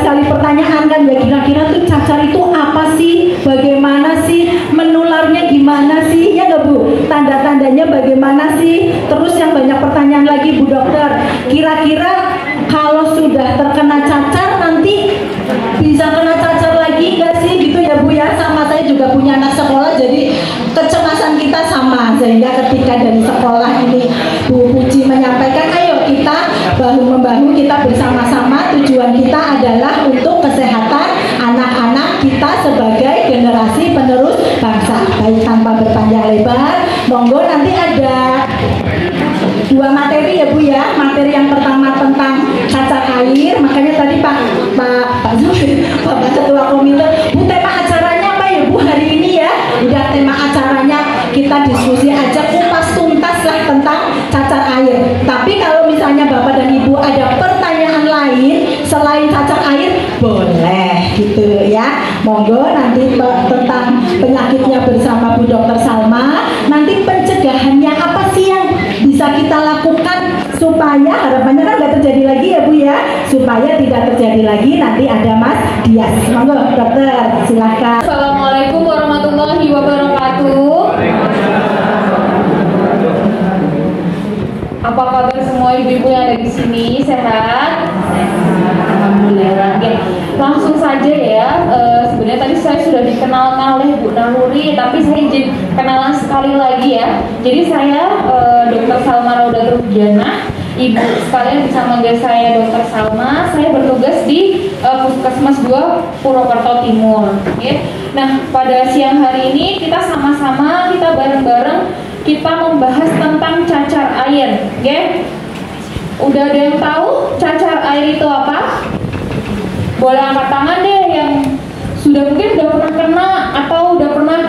sekali pertanyaan kan ya, kira-kira tuh cacar itu apa sih, bagaimana sih, menularnya gimana sih, ya nggak Bu? Tanda-tandanya bagaimana sih? Terus yang banyak pertanyaan lagi Bu Dokter, kira-kira kalau sudah terkena cacar nanti bisa kena cacar lagi nggak sih gitu ya Bu ya? Sama saya juga punya anak sekolah, jadi kecemasan kita sama, sehingga ketika dari sekolah ini Bu Puji menyampaikan ayo kita bahu-membahu, kita bersama-sama, tujuan kita adalah untuk kesehatan anak-anak kita sebagai generasi penerus bangsa. Baik, tanpa berpanjang lebar, monggo nanti ada dua materi ya Bu ya. Materi yang pertama tentang cacar air, makanya tadi Pak Ketua Komite, Bu, tema acaranya apa ya Bu hari ini ya? Udah, tema acaranya kita diskusi aja, kupas tuntas lah tentang cacar air. Tapi kalau misalnya Bapak dan Ibu ada pertanyaan lain selain cacar air, boleh gitu ya. Monggo nanti tentang penyakitnya bersama Bu Dr. Salma. Nanti pencegahannya apa sih yang bisa kita lakukan supaya harapannya kan nggak terjadi lagi ya Bu ya, supaya tidak terjadi lagi. Nanti ada Mas Dias. Monggo Dokter, silakan. Assalamualaikum warahmatullahi wabarakatuh. Apa kabar semua ibu-ibu yang ada di sini? Sehat? Alhamdulillah. Oke, langsung saja ya. Sebenarnya tadi saya sudah dikenalkan oleh Bu Nahuri, tapi saya izin kenalan sekali lagi ya. Jadi saya Dr. Salma Raudatul Hujana. Ibu sekalian bisa manggil saya Dr. Salma. Saya bertugas di Puskesmas 2 Purwokerto Timur. Okay. Nah, pada siang hari ini kita sama-sama, kita bareng-bareng kita membahas tentang cacar air. Okay. Udah ada yang tahu cacar air itu apa? Boleh angkat tangan deh yang sudah mungkin udah pernah kena atau udah pernah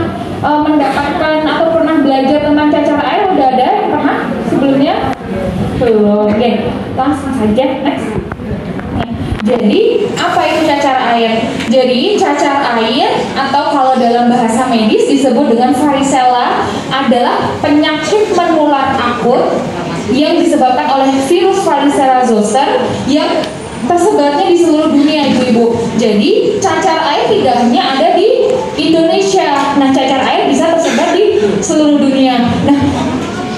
mendapatkan atau pernah belajar tentang cacar air. Udah ada yang pernah sebelumnya? Belum. Oke, langsung saja next. Jadi apa itu cacar air? Jadi cacar air atau kalau dalam bahasa medis disebut dengan varicella adalah penyakit menular akut yang disebabkan oleh virus varicella zoster yang tersebarnya di seluruh dunia ibu-ibu. Jadi cacar air tidak hanya ada di Indonesia. Nah, cacar air bisa tersebar di seluruh dunia. Nah,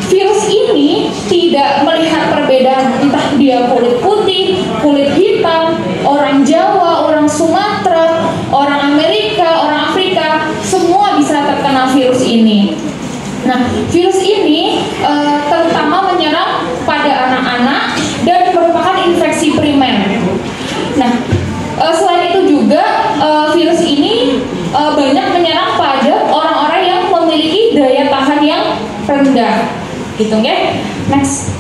virus ini tidak melihat perbedaan entah dia kulit putih, kulit hitam, orang Jawa, orang Sumatera, orang Amerika, orang Afrika, semua bisa terkena virus ini. Nah, virus ini terutama menyerang pada anak-anak dan merupakan infeksi primer. Nah, selain itu juga virus ini banyak menyerang pada orang-orang yang memiliki daya tahan yang rendah. Gitu ya. Next.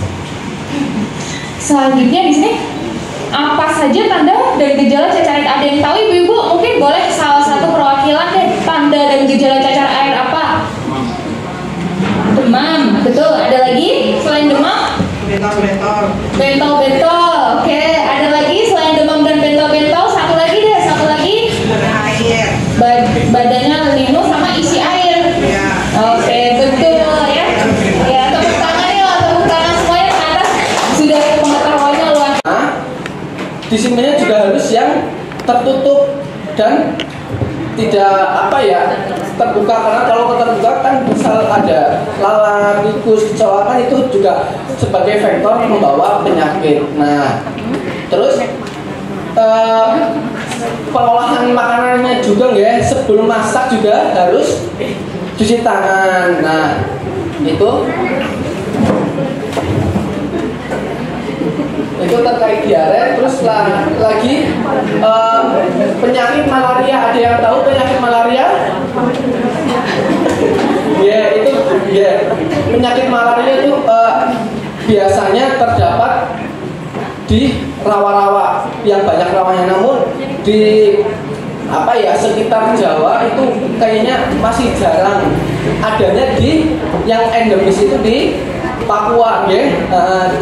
Selanjutnya di sini apa saja tanda dan gejala cacar air? Ada yang tahu ibu-ibu? Mungkin boleh salah satu perwakilan deh, tanda dan gejala cacar air apa? Demam, betul. Ada lagi selain demam? Bentol-bentol. Oke, ada lagi selain demam dan bentol-bentol? Satu lagi deh, satu lagi. Air. Badannya linu sama isi air. Ya. Oke, betul ya. Ya, tepuk tangan ya, tepuk tangan semuanya ke atas. Sudah pengetahuannya luar. Di sininya juga harus yang tertutup dan tidak terbuka, karena kalau terbuka kan bisa ada lalat, tikus, kecoa, kan itu juga sebagai faktor membawa penyakit. Nah, terus pengolahan makanannya juga ya, sebelum masak juga harus cuci tangan. Nah, itu terkait diare. Terus lagi penyakit malaria. Ada yang tahu penyakit malaria? Penyakit malaria itu biasanya terdapat di rawa-rawa yang banyak rawanya, namun di sekitar Jawa itu kayaknya masih jarang adanya. Di yang endemis itu di Papua,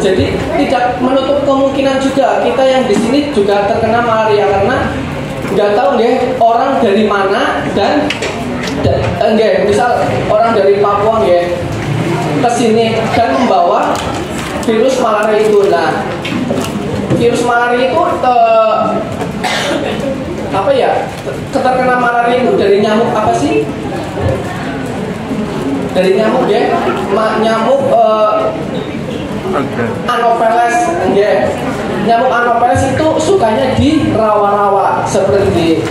jadi tidak menutup kemungkinan juga kita yang di sini juga terkena malaria, karena nggak tahu orang dari mana dan misal orang dari Papua ke sini dan membawa virus malaria itu. Nah, virus malaria itu keterkena malaria itu dari nyamuk apa sih? Dari nyamuk ya, nyamuk Anopheles ya. Nyamuk Anopheles itu sukanya di rawa-rawa seperti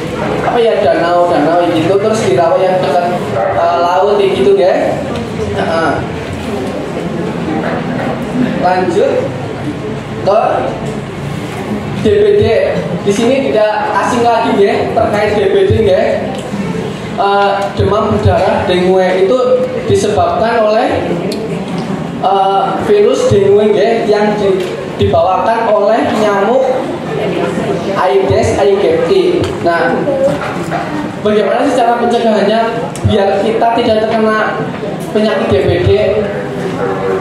apa ya, danau-danau gitu, terus di rawa yang dekat laut gitu ya. Lanjut ke DBD. Di sini tidak asing lagi ya terkait DBD ya. Demam berdarah dengue itu disebabkan oleh virus dengue ya, yang dibawakan oleh nyamuk Aedes aegypti. Nah, bagaimana sih cara pencegahannya biar kita tidak terkena penyakit DBD?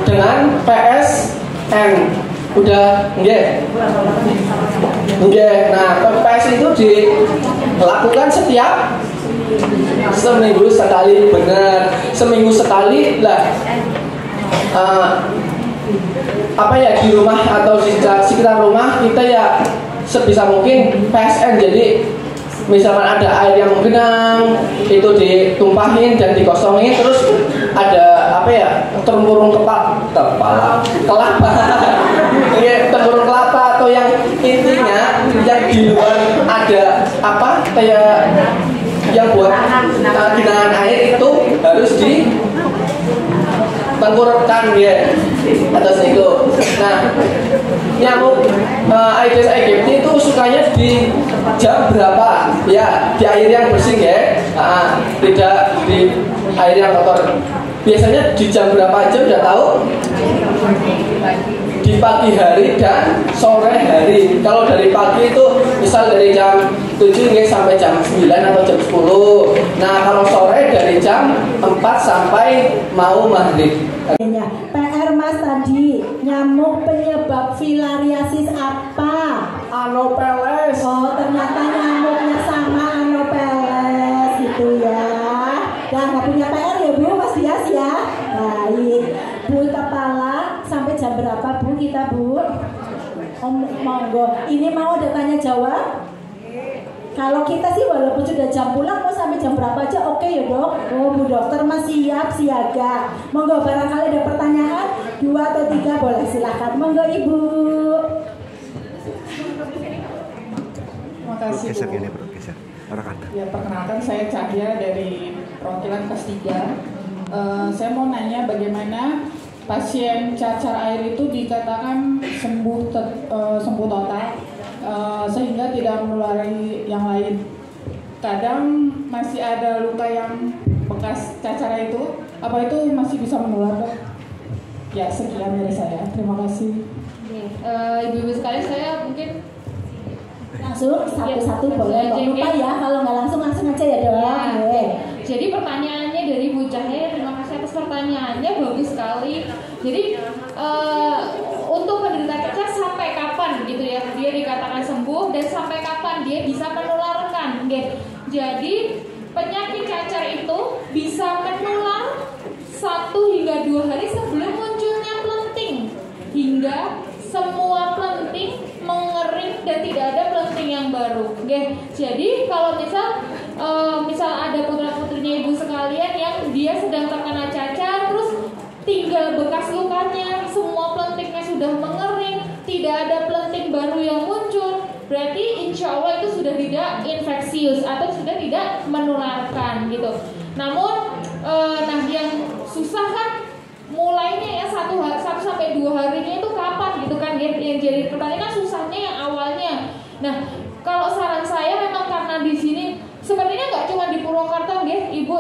Dengan PSN. Udah nggih? Nggih. Nah, PS itu dilakukan setiap seminggu sekali. Benar, seminggu sekali lah. Apa ya, di rumah atau di sekitar rumah kita ya sebisa mungkin PSN. Jadi misalkan ada air yang menggenang itu ditumpahin dan dikosongin, terus ada apa ya, tempurung kelapa ya, tempurung kelapa, atau yang intinya yang di luar ada apa kayak yang buat genangan air itu harus di tengkurapkan ya atas itu. Nah, nyamuk Aedes aegypti itu sukanya di jam berapa? Ya, di air yang bersih ya, tidak di air yang kotor. Biasanya di jam berapa aja udah tahu? Di pagi hari dan sore hari. Kalau dari pagi itu misal dari jam 7 sampai jam 9 atau jam 10. Nah, kalau sore dari jam 4 sampai mau maghrib. PR Mas tadi, nyamuk penyebab filariasis apa? Anopheles. Oh, ternyata nyamuknya sama Anopheles itu ya. Nah, nggak punya PR ya Bu, Mas Dias ya. Baik, Bu kepala sampai jam berapa Bu kita Bu? Monggo, ini mau ada tanya jawab? Kalau kita sih walaupun sudah jam pulang mau sampai jam berapa aja oke ya Dok? Oh Bu Dokter masih siap siaga. Monggo, barangkali ada pertanyaan 2 atau 3 boleh silakan. Monggo Ibu. Terima kasih Bu. Ya, perkenalkan saya Cahya dari perwakilan kelas 3. Saya mau nanya bagaimana pasien cacar air itu dikatakan sembuh total sehingga tidak menulari yang lain. Kadang masih ada luka yang bekas cacar itu, apa itu masih bisa menular Dok? Ya, sekian dari saya. Terima kasih. Ibu-ibu sekalian, saya mungkin langsung satu-satu boleh. Jangan lupa ya, kalau nggak langsung aja ya Dok. Ya. Jadi pertanyaannya dari Bu Cahaya, terima kasih atas pertanyaannya, bagus sekali. Jadi untuk penderita cacar sampai kapan gitu ya dia dikatakan sembuh, dan sampai kapan dia bisa menularkan? Jadi penyakit cacar itu bisa menular 1 hingga 2 hari sebelum munculnya plenting, hingga semua plenting mengering dan tidak ada plenting yang baru. Jadi kalau misal ada putra-putrinya ibu sekalian yang dia sedang terkena cacar, terus tinggal bekas lukanya, semua plentingnya sudah mengering, tidak ada plenting baru yang muncul, berarti insya Allah itu sudah tidak infeksius atau sudah tidak menularkan gitu. Namun nah yang susah kan mulainya ya 1 sampai 2 harinya itu kapan gitu kan, yang jadi pertanyaan kan susahnya yang awalnya. Nah, kalau saran saya memang karena di sini sepertinya nggak cuma di Purwokerto Ibu,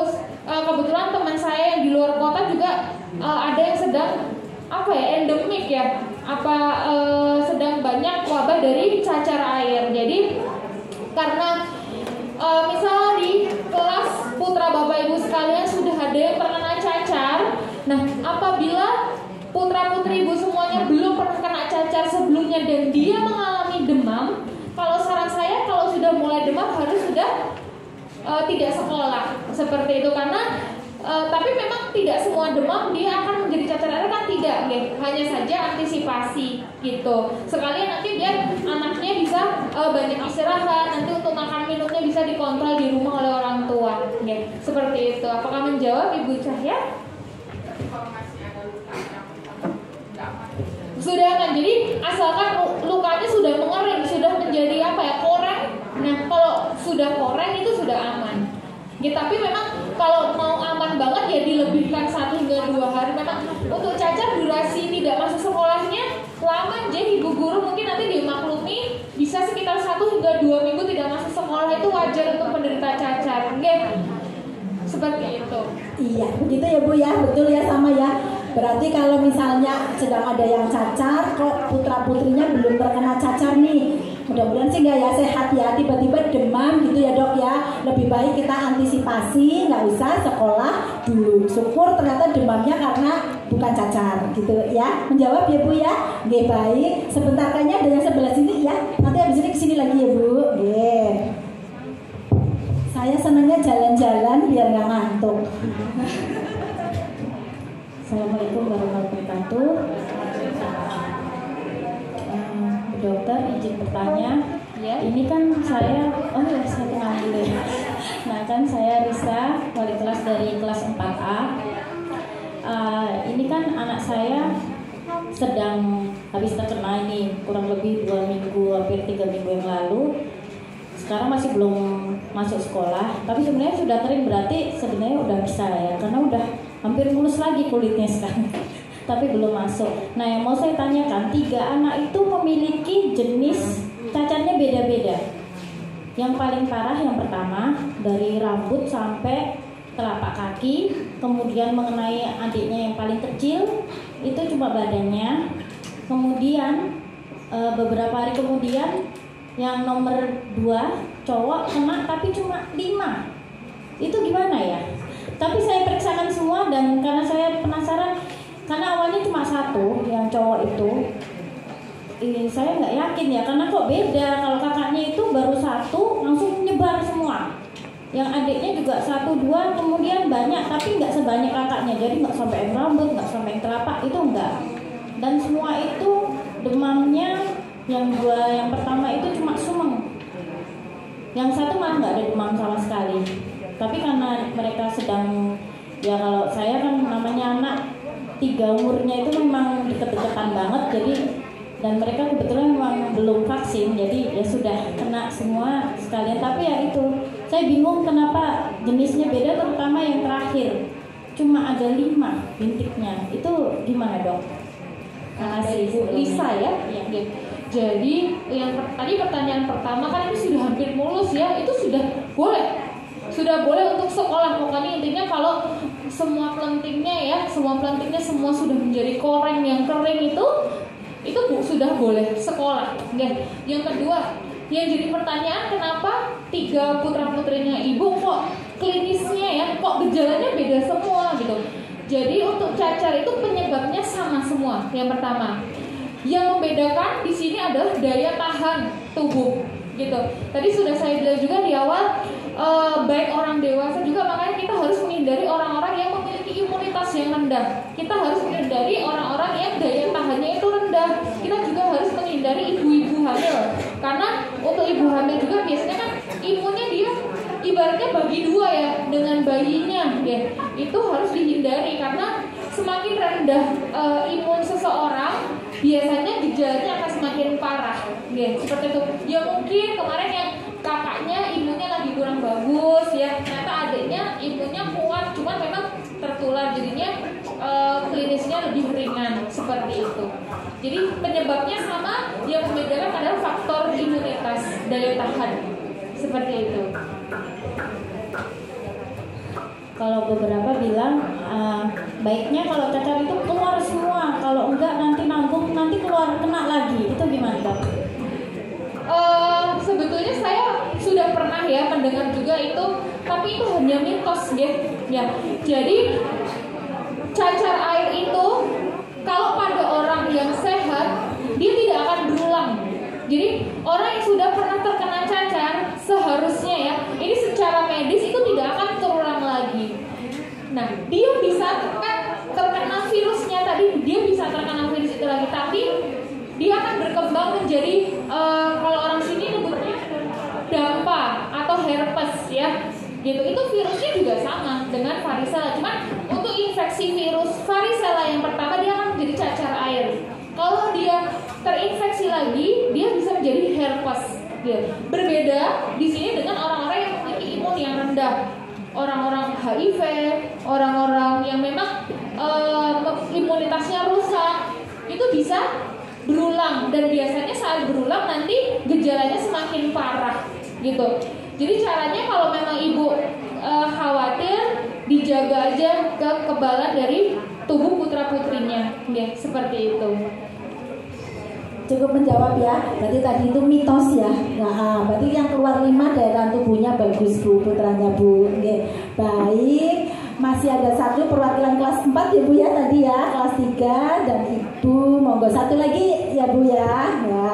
kebetulan teman saya yang di luar kota juga ada yang sedang endemik ya, sedang banyak wabah dari cacar air. Jadi karena misal di kelas putra bapak ibu sekalian sudah ada yang terkena cacar, nah apabila putra putri ibu semuanya belum pernah kena cacar sebelumnya dan dia mengalami demam, kalau saran saya kalau sudah mulai demam harus sudah tidak sekolah seperti itu, karena tapi memang tidak semua demam dia akan menjadi cacar air kan, tidak hanya saja antisipasi gitu. Sekalian nanti biar anaknya bisa banyak istirahat, nanti untuk makan minumnya bisa dikontrol Seperti itu. Apakah menjawab Ibu Cahya? Sudah kan, jadi asalkan lukanya sudah mengering, sudah menjadi apa ya, koreng. Nah kalau sudah koreng itu sudah aman. Ya, tapi memang kalau mau aman banget ya dilebihkan 1 hingga 2 hari. Memang untuk cacar durasi tidak masuk sekolahnya lama, jadi ibu guru mungkin nanti dimaklumi bisa sekitar 1 hingga 2 minggu tidak masuk sekolah, itu wajar untuk penderita cacar. Oke, seperti itu. Iya, begitu ya Bu ya, betul ya, sama ya. Berarti kalau misalnya sedang ada yang cacar, kok putra-putrinya belum terkena cacar nih, mudah-mudahan sih nggak ya, sehat ya, tiba-tiba demam gitu ya Dok ya. Lebih baik kita antisipasi, nggak usah sekolah dulu. Syukur ternyata demamnya karena bukan cacar gitu ya. Menjawab ya Bu ya. Oke, baik, sebentar kayaknya ada yang sebelah sini ya. Nanti habis ini kesini lagi ya Bu. Oke. Saya senangnya jalan-jalan biar nggak ngantuk. Assalamualaikum warahmatullahi wabarakatuh. Dokter, izin bertanya. Ya. Ini kan saya, saya kenal dulu. Nah kan saya Risa, wali kelas dari kelas 4A. Ini kan anak saya sedang habis terkena ini kurang lebih 2 minggu, hampir 3 minggu yang lalu. Sekarang masih belum masuk sekolah, tapi sebenarnya sudah kering, berarti sebenarnya udah bisa ya, karena udah hampir mulus lagi kulitnya sekarang. Tapi belum masuk. Nah yang mau saya tanyakan, 3 anak itu memiliki jenis cacarnya beda-beda. Yang paling parah yang pertama dari rambut sampai telapak kaki, kemudian mengenai adiknya yang paling kecil itu cuma badannya. Kemudian beberapa hari kemudian yang nomor 2 cowok kena tapi cuma 5. Itu gimana ya? Tapi saya periksakan semua, dan karena saya penasaran, karena awalnya cuma 1 yang cowok itu, saya nggak yakin ya, karena kok beda. Kalau kakaknya itu baru 1 langsung nyebar semua. Yang adiknya juga 1, 2, kemudian banyak, tapi nggak sebanyak kakaknya. Jadi nggak sampai yang rambut, nggak sampai yang telapak, itu enggak. Dan semua itu demamnya yang 2 yang pertama itu cuma sumeng. Yang 1 malah nggak ada demam sama sekali. Tapi karena mereka sedang, ya kalau saya kan namanya anak 3 umurnya itu memang deket-deketan banget, jadi dan mereka kebetulan memang belum vaksin, jadi ya sudah kena semua sekalian. Tapi ya itu, saya bingung kenapa jenisnya beda, terutama yang terakhir cuma ada 5 bintiknya. Itu gimana Dok? Makasih Bu Lisa ya. Ya. Jadi yang tadi pertanyaan pertama kan ini sudah hampir mulus ya, itu sudah boleh untuk sekolah. Pokoknya intinya kalau semua pelentingnya semua sudah menjadi koreng yang kering itu sudah boleh sekolah. Oke. Yang kedua, yang jadi pertanyaan, kenapa 3 putra putrinya ibu kok klinisnya ya, kok gejalanya beda semua gitu. Jadi untuk cacar itu penyebabnya sama semua. Yang pertama, yang membedakan di sini adalah daya tahan tubuh gitu. Tadi sudah saya bilang juga di awal, baik orang dewasa juga, makanya kita harus menghindari orang-orang yang memiliki imunitas yang rendah. Kita harus menghindari orang-orang yang daya tahannya itu rendah. Kita juga harus menghindari ibu-ibu hamil, karena untuk ibu hamil juga biasanya kan imunnya dia ibaratnya bagi 2 ya dengan bayinya ya. Itu harus dihindari, karena semakin rendah imun seseorang, biasanya gejalanya akan semakin parah ya, seperti itu. Ya mungkin kemarin yang kakaknya imunnya lagi kurang bagus ya, ternyata adiknya imunnya kuat, cuman memang tertular, jadinya klinisnya lebih ringan, seperti itu. Jadi penyebabnya sama, yang membedakan adalah faktor imunitas, daya tahan, seperti itu. Kalau beberapa bilang baiknya kalau cacar itu keluar semua, kalau enggak nanti nanggung, nanti keluar kena lagi. Itu gimana Dok? Sebetulnya saya sudah pernah ya mendengar juga itu, tapi itu hanya mitos ya. Jadi cacar air itu kalau pada orang yang sehat, dia tidak akan berulang. Jadi orang yang sudah pernah terkena cacar, seharusnya ya, ini secara medis itu tidak akan terulang lagi. Nah, dia bisa terkena virusnya tadi, dia bisa terkena virus itu lagi, tapi dia akan berkembang menjadi kalau orang sini nyebutnya dampa atau herpes ya. gitu. Itu virusnya juga sama dengan varicella, cuman untuk infeksi virus varicella yang pertama dia akan menjadi cacar air. Kalau dia terinfeksi lagi, dia bisa menjadi herpes. Gitu. Berbeda di sini dengan orang-orang yang memiliki imun yang rendah, orang-orang HIV, orang-orang yang memang imunitasnya rusak, itu bisa berulang, dan biasanya saat berulang nanti gejalanya semakin parah gitu. Jadi caranya kalau memang ibu khawatir, dijaga aja kekebalan dari tubuh putra putrinya, ya, seperti itu. Cukup menjawab ya. Berarti tadi itu mitos ya. Nah, berarti yang keluar 5 daerah tubuhnya bagus Bu, putranya Bu. Oke. Baik. Masih ada satu perwakilan kelas 4 ya Bu ya tadi ya, kelas 3 dan Ibu. Monggo satu lagi ya Bu ya. Ya.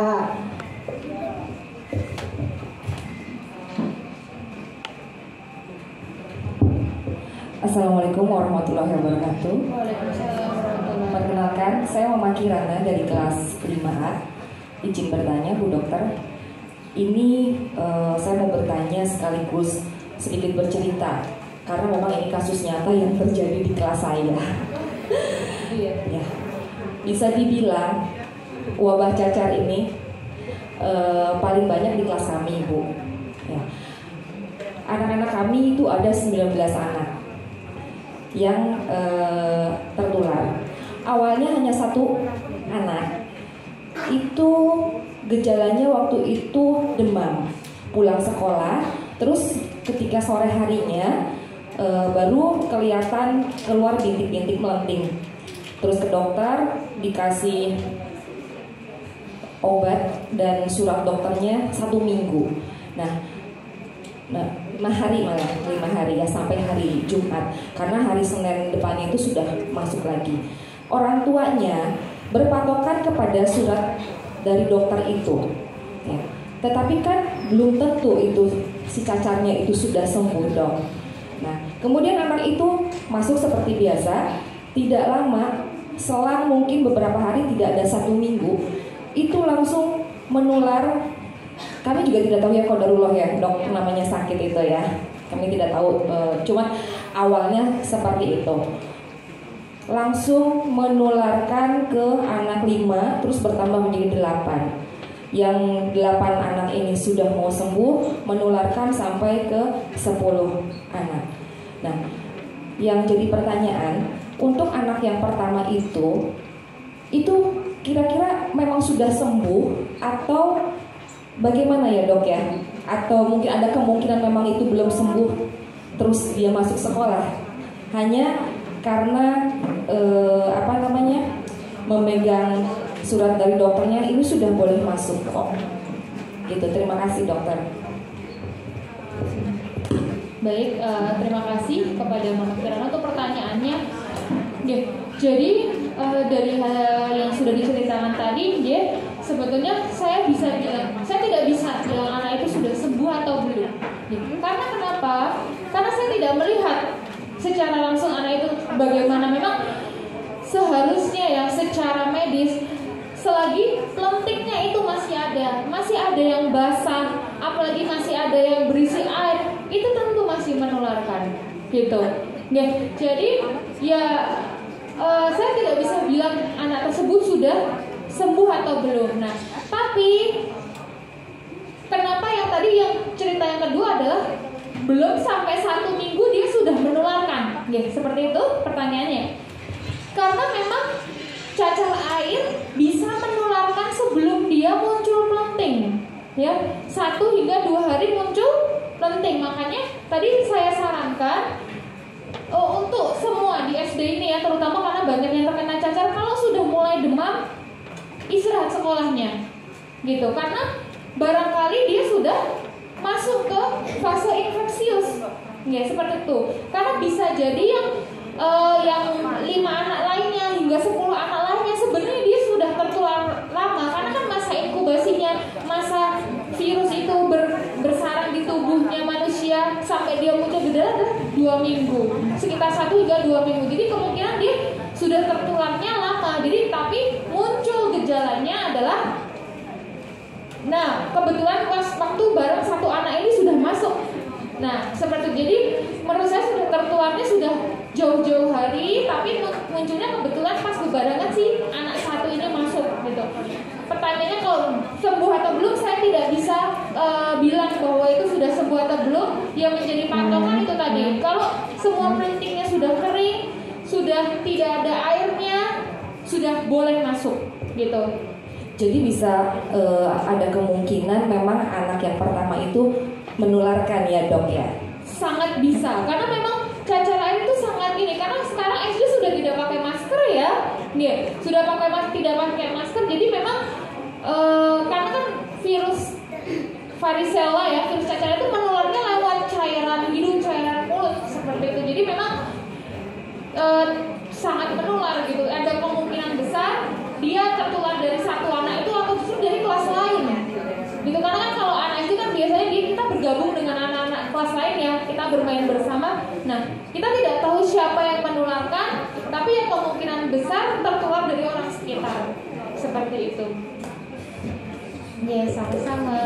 Assalamualaikum warahmatullahi wabarakatuh. Waalaikumsalam warahmatullahi wabarakatuh. Perkenalkan, saya Mama Kirana dari kelas 5A. Izin bertanya Bu Dokter. Ini saya mau bertanya sekaligus sedikit bercerita, karena memang ini kasus nyata yang terjadi di kelas saya. Iya. Ya. Bisa dibilang wabah cacar ini paling banyak di kelas kami, Bu. Ya. Anak-anak kami itu ada 19 anak yang tertular. Awalnya hanya satu anak. Itu gejalanya waktu itu demam, pulang sekolah, terus ketika sore harinya baru kelihatan keluar bintik-bintik melenting. Terus ke dokter, dikasih obat dan surat dokternya 1 minggu. Nah 5 hari malah 5 hari ya, sampai hari Jumat, karena hari Senin depannya itu sudah masuk lagi. Orang tuanya berpatokan kepada surat dari dokter itu ya. Tetapi kan belum tentu itu si cacarnya itu sudah sembuh dok. Nah kemudian anak itu masuk seperti biasa. Tidak lama, selang mungkin beberapa hari, tidak ada 1 minggu, itu langsung menular. Kami juga tidak tahu ya, qadarullah ya dok, namanya sakit itu ya. Kami tidak tahu, cuman awalnya seperti itu. Langsung menularkan ke anak 5, terus bertambah menjadi 8. Yang 8 anak ini sudah mau sembuh, menularkan sampai ke 10 anak. Nah, yang jadi pertanyaan, untuk anak yang pertama itu kira-kira memang sudah sembuh atau bagaimana ya dok ya? Atau mungkin ada kemungkinan memang itu belum sembuh, terus dia masuk sekolah hanya karena memegang surat dari dokternya ini sudah boleh masuk kok. Gitu. Terima kasih dokter. Baik, terima kasih kepada Mama Kirana untuk pertanyaannya. Ya, jadi dari hal yang sudah diceritakan tadi, ya, sebetulnya saya tidak bisa bilang anak itu sudah sembuh atau belum. Ya, karena kenapa? Karena saya tidak melihat secara langsung anak itu bagaimana. Memang seharusnya ya secara medis, selagi lentiknya itu masih ada yang basah, apalagi masih ada yang berisi air, itu tentu masih menularkan, gitu. Ya, jadi ya saya tidak bisa bilang anak tersebut sudah sembuh atau belum. Nah, tapi kenapa yang tadi yang cerita yang kedua adalah belum sampai 1 minggu dia sudah menularkan, ya, seperti itu pertanyaannya. Karena memang cacar air bisa menularkan sebelum dia muncul pelenting, ya, 1 hingga 2 hari muncul pelenting. Makanya tadi saya sarankan untuk semua di SD ini ya, terutama karena banyak yang terkena cacar, kalau sudah mulai demam, istirahat sekolahnya, gitu. Karena barangkali dia sudah masuk ke fase infeksius, ya, seperti itu. Karena bisa jadi yang 5 anak lainnya hingga 10 anak lainnya sebenarnya dia sudah tertular lama, karena kan masa inkubasinya, masa virus itu bersarang di tubuhnya manusia sampai dia muncul gejala adalah 2 minggu, sekitar 1 hingga 2 minggu. Jadi kemungkinan dia sudah tertularnya lama. Jadi tapi muncul gejalanya adalah, nah kebetulan pas waktu bareng 1 anak ini sudah masuk Nah, seperti itu. Jadi menurut saya sudah tertularnya sudah jauh-jauh hari, tapi munculnya kebetulan pas bebarengan sih anak satu ini masuk gitu. Pertanyaannya kalau sembuh atau belum, saya tidak bisa bilang bahwa itu sudah sembuh atau belum. Yang menjadi patokan itu tadi, kalau semua printingnya sudah kering, sudah tidak ada airnya, sudah boleh masuk gitu. Jadi bisa ada kemungkinan memang anak yang pertama itu menularkan ya dok ya? Sangat bisa, karena memang cacar air itu sangat ini. Karena sekarang SD sudah tidak pakai masker ya, sudah tidak pakai masker. Jadi memang karena kan virus varicella ya, virus cacar air itu menularnya lewat cairan hidung, cairan mulut seperti itu. Jadi memang sangat menular gitu. Ada kemungkinan besar dia tertular dari satu anak itu atau justru dari kelas lain gitu. Karena kan kalau anak itu kan biasanya kita bergabung dengan anak-anak kelas lain ya, kita bermain bersama. Nah, kita tidak tahu siapa yang menularkan, tapi ya kemungkinan besar tertular dari orang sekitar seperti itu. Sama-sama.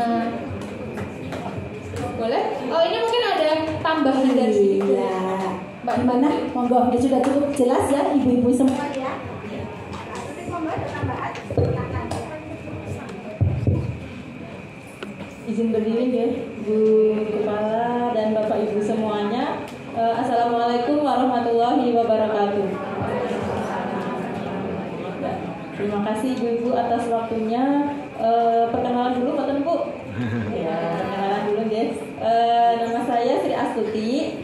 Boleh? Oh, ini mungkin ada tambahan dari sini. Mbak gimana? Monggo, sudah cukup jelas ya ibu-ibu semua ya. Izin berdiri ya, Bu Kepala dan Bapak Ibu semuanya. Assalamualaikum warahmatullahi wabarakatuh. Terima kasih Ibu-ibu atas waktunya. Perkenalan dulu, Pak Bu. Ya, perkenalan dulu guys. Nama saya Sri Astuti,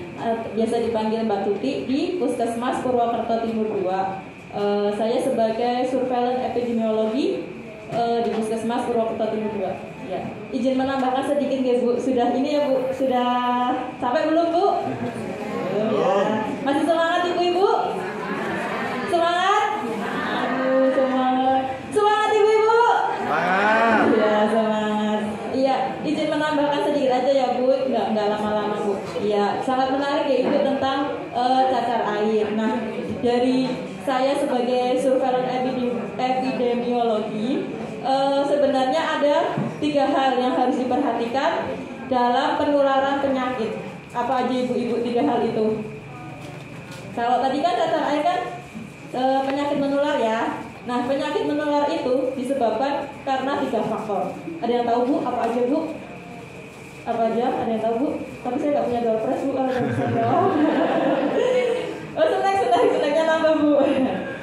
biasa dipanggil Mbak Tuti di Puskesmas Purwokerto Timur 2. Saya sebagai surveillance epidemiologi di Puskesmas Purwokerto Timur 2. Ya, izin menambahkan sedikit ya Bu. Sudah ini ya Bu, sudah sampai belum Bu? Belum ya. Masih semangat Ibu-ibu? Semangat? Aduh, semangat. Semangat Ibu-ibu? Semangat. Iya, semangat. Iya, izin menambahkan sedikit aja ya Bu, nggak lama-lama Bu. Iya, sangat menarik ya Ibu tentang cacar air. Nah, dari saya sebagai surveillance epidemiologi, sebenarnya ada 3 hal yang harus diperhatikan dalam penularan penyakit. Apa aja Ibu-ibu 3 hal itu? Kalau tadi kan cacar air kan penyakit menular ya. Nah, penyakit menular itu disebabkan karena 3 faktor. Ada yang tahu Bu? Apa aja Bu? Apa aja? Ada yang tahu Bu? Tapi saya nggak punya door prize Bu, kalau nggak bisa jawab. Oh, senang-senangnya nambah Bu.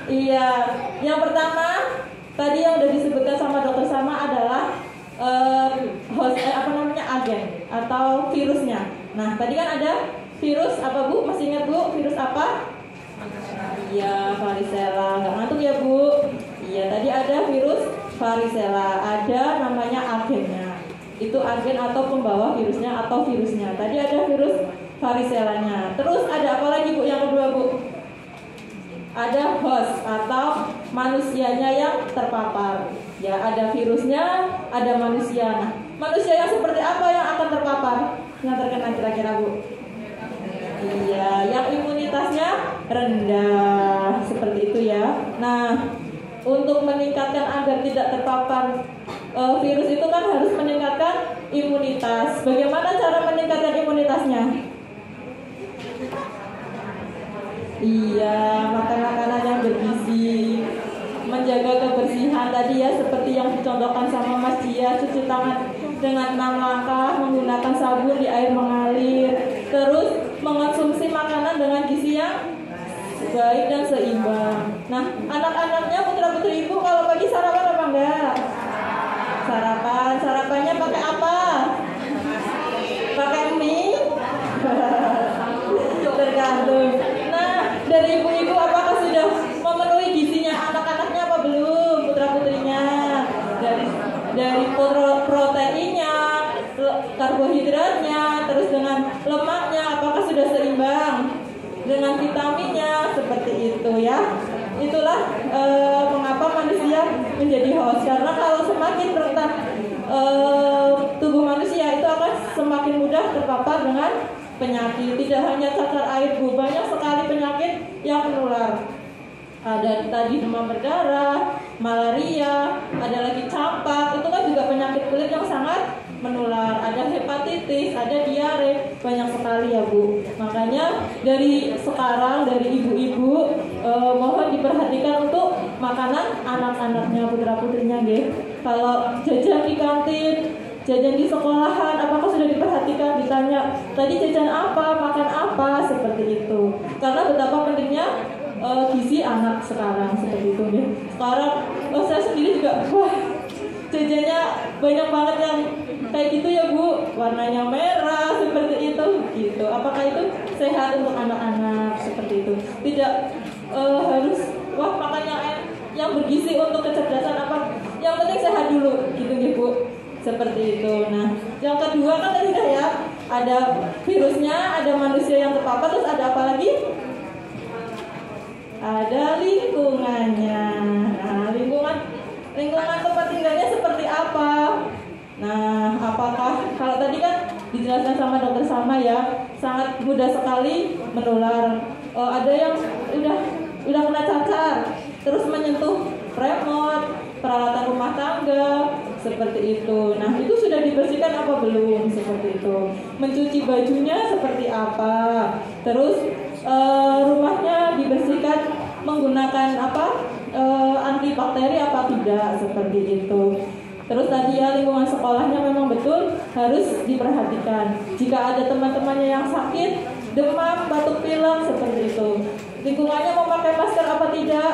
Iya, yang pertama tadi yang udah disebutkan sama dokter Sama adalah agen atau virusnya. Nah, tadi kan ada virus apa Bu? Masih ingat Bu? Virus apa? Iya, varicella. Nggak ngantuk ya Bu? Iya, tadi ada virus varicella. Ada namanya agennya. Itu agen atau pembawa virusnya atau virusnya. Tadi ada virus varicellanya. Terus ada apa lagi Bu yang kedua Bu? Ada host atau manusianya yang terpapar. Ya, ada virusnya, ada manusia. Nah, manusia yang seperti apa yang akan terpapar? Yang terkena kira-kira Bu? Iya, yang imunitasnya rendah. Seperti itu ya. Nah, untuk meningkatkan agar tidak terpapar virus itu kan harus meningkatkan imunitas. Bagaimana cara meningkatkan imunitasnya? Iya, makan makanan yang bergizi, menjaga kebersihan tadi ya, seperti yang dicontohkan sama Mas Dia, cuci tangan dengan 6 langkah, menggunakan sabun di air mengalir, terus mengonsumsi makanan dengan gizi yang baik dan seimbang. Nah, anak-anaknya putra-putri Ibu kalau pagi sarapan apa enggak? Sarapannya pakai apa? Pakai mie? Tergantung. Dari ibu-ibu apakah sudah memenuhi gizinya anak-anaknya apa belum, putra-putrinya? Dari proteinnya, karbohidratnya, terus dengan lemaknya apakah sudah seimbang? Dengan vitaminnya, seperti itu ya. Itulah mengapa manusia menjadi host. Karena kalau semakin rentan tubuh manusia itu akan semakin mudah terpapar dengan penyakit. Tidak hanya cacar air Bu, banyak sekali penyakit yang menular. Ada tadi demam berdarah, malaria, ada lagi campak. Itu kan juga penyakit kulit yang sangat menular, ada hepatitis, ada diare, banyak sekali ya Bu. Makanya dari sekarang dari ibu-ibu mohon diperhatikan untuk makanan anak-anaknya, putra-putrinya nggih. Kalau jajan di kantin, jajan di sekolahan, apakah sudah diperhatikan? Ditanya, tadi jajan apa, makan apa, seperti itu. Karena betapa pentingnya gizi anak sekarang, seperti itu nih. Sekarang saya sendiri juga, wah, jajannya banyak banget yang kayak gitu ya Bu, warnanya merah, seperti itu, gitu. Apakah itu sehat untuk anak-anak, seperti itu? Tidak harus, wah, makan yang bergizi untuk kecerdasan apa? Yang penting sehat dulu, gitu nih Bu. Seperti itu. Nah, yang kedua kan tadi ya, ada virusnya, ada manusia yang terpapar, terus ada apa lagi? Ada lingkungannya. Nah, lingkungan tempat tinggalnya seperti apa? Nah, apakah kalau tadi kan dijelaskan sama dokter sama ya, sangat mudah sekali menular. Ada yang udah kena cacar, terus menyentuh remote, peralatan rumah tangga, seperti itu. Nah, itu sudah dibersihkan apa belum? Seperti itu. Mencuci bajunya seperti apa? Terus rumahnya dibersihkan menggunakan apa? Antibakteri apa tidak? Seperti itu. Terus tadi ya, lingkungan sekolahnya memang betul harus diperhatikan. Jika ada teman-temannya yang sakit, demam, batuk pilek, seperti itu. Lingkungannya memakai masker apa tidak?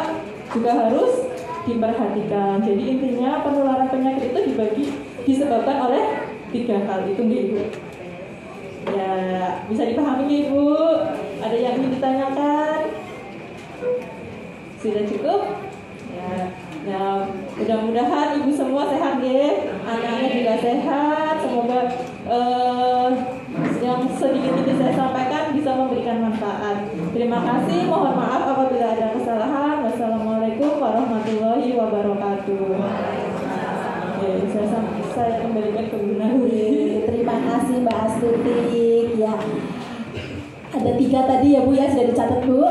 Juga harus diperhatikan. Jadi intinya penularan penyakit itu disebabkan oleh 3 hal itu nih Ibu. Ya, bisa dipahami nih Ibu? Ada yang ingin ditanyakan? Sudah cukup? Ya, mudah-mudahan Ibu semua sehat ya, anaknya juga sehat. Semoga yang sedikit ini saya sampaikan bisa memberikan manfaat. Terima kasih, mohon maaf apabila ada kesalahan. Wassalamualaikum warahmatullahi wabarakatuh. Oke, saya kembalikan ke Bu Nahuri. Terima kasih Mbak Astuti. Ya, ada 3 tadi ya Bu ya, sudah dicatat Bu.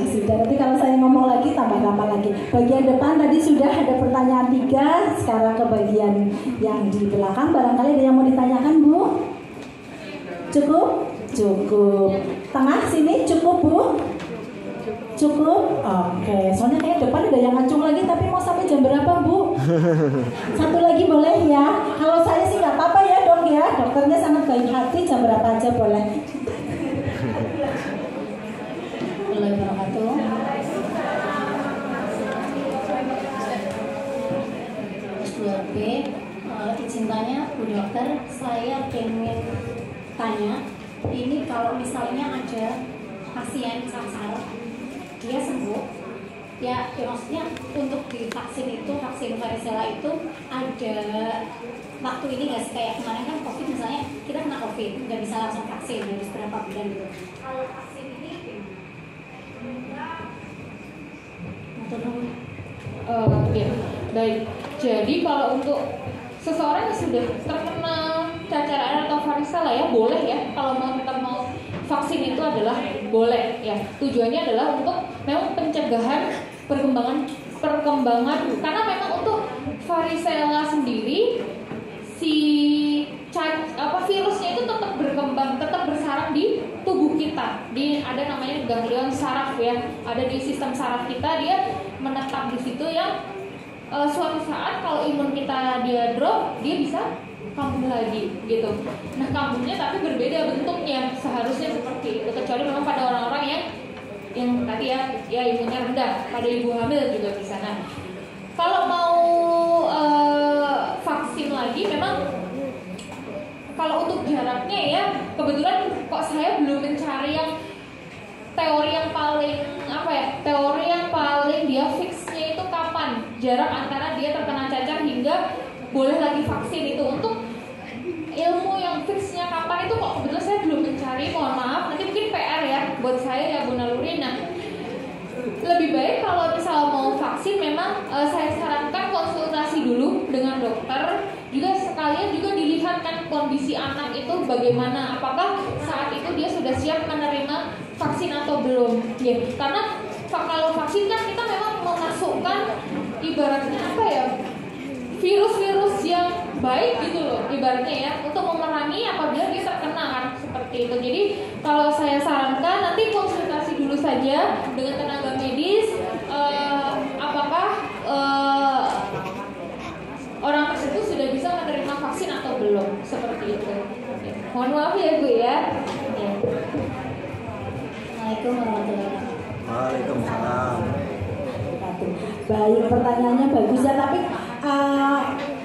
Sudah, nanti kalau saya ngomong lagi tambah lama lagi. Bagian depan tadi sudah ada pertanyaan 3. Sekarang ke bagian yang di belakang, barangkali ada yang mau ditanyakan Bu? Cukup? Cukup. Tengah sini cukup Bu? Cukup? Oke, soalnya kayak depan ada yang ngacung lagi, tapi mau sampai jam berapa Bu? Satu lagi boleh ya? Kalau saya sih nggak apa-apa ya Dok ya, dokternya sangat baik hati, jam berapa aja boleh. Wabarakatuh. Izin tanya Bu Dokter, saya pengen tanya, ini kalau misalnya ada pasien cacar, dia sembuh, ya maksudnya untuk divaksin itu, vaksin varicella itu ada waktu ini nggak sih? Kayak kemarin kan COVID misalnya, kita kena COVID, nggak bisa langsung vaksin, harus berapa bulan gitu. Kalau vaksin ini Oke, baik. Jadi kalau untuk seseorang yang sudah terkena cacar air atau varicella ya boleh ya, kalau mau vaksin itu adalah boleh ya. Tujuannya adalah untuk memang pencegahan perkembangan karena memang untuk varicella sendiri si virusnya itu tetap berkembang, tetap bersarang di tubuh kita. Ada namanya ganglion saraf ya, ada di sistem saraf kita, dia menetap di situ yang suatu saat kalau imun kita dia drop, dia bisa kambuh lagi gitu. Nah, kambuhnya tapi berbeda bentuknya, seharusnya seperti itu, kecuali memang pada orang-orang yang tadi ya imunnya rendah, pada ibu hamil juga bisa. Nah, kalau mau vaksin lagi memang kalau untuk jaraknya ya, kebetulan kok saya belum mencari yang teori yang paling dia fixnya itu kapan jarak antara dia terkena cacar hingga boleh lagi vaksin itu. Untuk ilmu yang fixnya kapan itu kok kebetulan saya belum mencari, mohon maaf, nanti mungkin PR ya buat saya ya Bu Naluri. Nah, lebih baik kalau misal mau vaksin memang saya sarankan konsultasi dulu dengan dokter, juga sekalian juga dilihat kan kondisi anak itu bagaimana, apakah saat itu dia sudah siap menerima vaksin atau belum ya. Karena kalau vaksin kan kita memang memasukkan ibaratnya apa ya, virus-virus yang baik gitu loh ibaratnya ya, untuk memerangi apabila dia terkena kan, seperti itu. Jadi kalau saya sarankan nanti konsultasi dulu saja dengan tenaga medis, apakah orang tersebut sudah bisa menerima vaksin atau belum, seperti itu. Oke. Mohon maaf ya Bu ya. Ya. Assalamualaikum warahmatullahi wabarakatuh. Waalaikumsalam. Baik, pertanyaannya bagus ya, tapi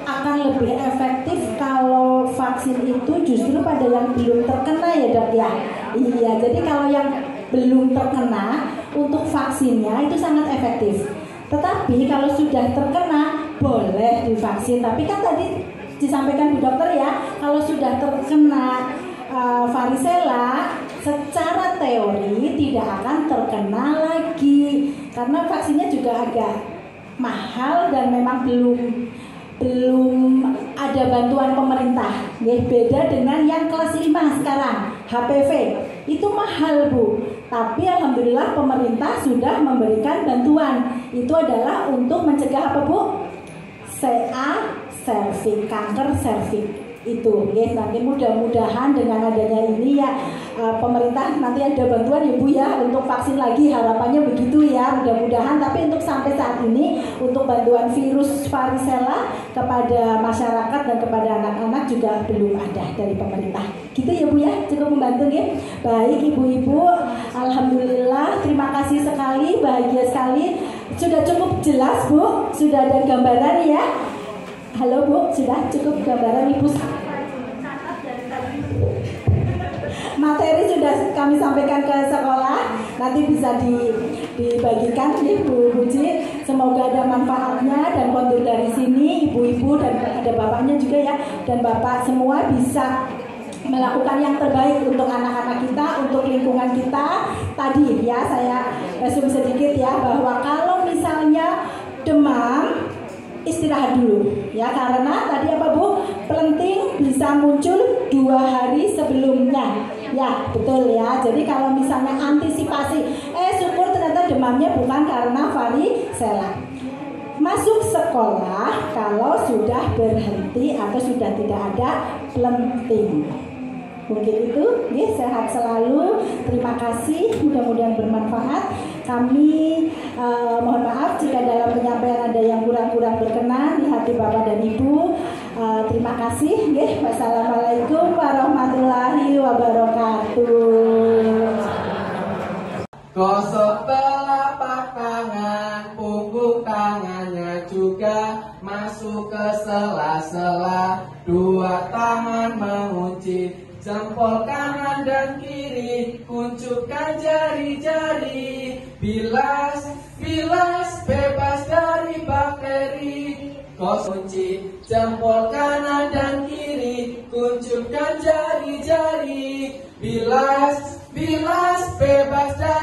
akan lebih efektif kalau vaksin itu justru pada yang belum terkena ya Dok ya. Iya, jadi kalau yang belum terkena untuk vaksinnya itu sangat efektif. Tetapi kalau sudah terkena boleh divaksin. Tapi kan tadi disampaikan Bu Dokter ya, kalau sudah terkena varicella secara teori tidak akan terkena lagi karena vaksinnya juga agak mahal dan memang belum ada bantuan pemerintah. Ya, beda dengan yang kelas 5 sekarang, HPV itu mahal Bu, tapi alhamdulillah pemerintah sudah memberikan bantuan. Itu adalah untuk mencegah apa Bu? CA, serviks, kanker serviks itu. Ya, nanti mudah-mudahan dengan adanya ini ya pemerintah nanti ada bantuan ya Bu ya untuk vaksin lagi, harapannya begitu ya, mudah-mudahan. Tapi untuk sampai saat ini untuk bantuan virus varicella kepada masyarakat dan kepada anak-anak juga belum ada dari pemerintah. Gitu ya Bu ya, cukup membantu ya. Baik Ibu-ibu, alhamdulillah, terima kasih sekali, bahagia sekali. Sudah cukup jelas Bu, sudah ada gambaran ya. Halo Bu, sudah cukup gambaran Ibu. Materi sudah kami sampaikan ke sekolah, nanti bisa dibagikan nih Bu Buji. Semoga ada manfaatnya dan kontur dari sini ibu-ibu dan ada bapaknya juga ya, dan bapak semua bisa melakukan yang terbaik untuk anak-anak kita, untuk lingkungan kita. Tadi ya saya resume sedikit ya, bahwa kalau misalnya demam istirahat dulu ya, karena tadi apa Bu, pelenting bisa muncul 2 hari sebelumnya ya, betul ya. Jadi kalau misalnya antisipasi, syukur ternyata demamnya bukan karena varicella. Masuk sekolah kalau sudah berhenti atau sudah tidak ada pelenting. Mungkin itu, ya, sehat selalu. Terima kasih, mudah-mudahan bermanfaat. Kami mohon maaf jika dalam penyampaian ada yang kurang-kurang berkenan di hati Bapak dan Ibu. Terima kasih. Ya. Wassalamualaikum warahmatullahi wabarakatuh. Gosok telapak tangan, punggung tangannya juga masuk ke sela-sela. 2 tangan mengunci jempol kanan dan kiri, kuncupkan jari-jari. Bilas, bilas, bebas dari bakteri. Kunci jempol kanan dan kiri, kuncupkan jari-jari. Bilas, bilas, bebas dari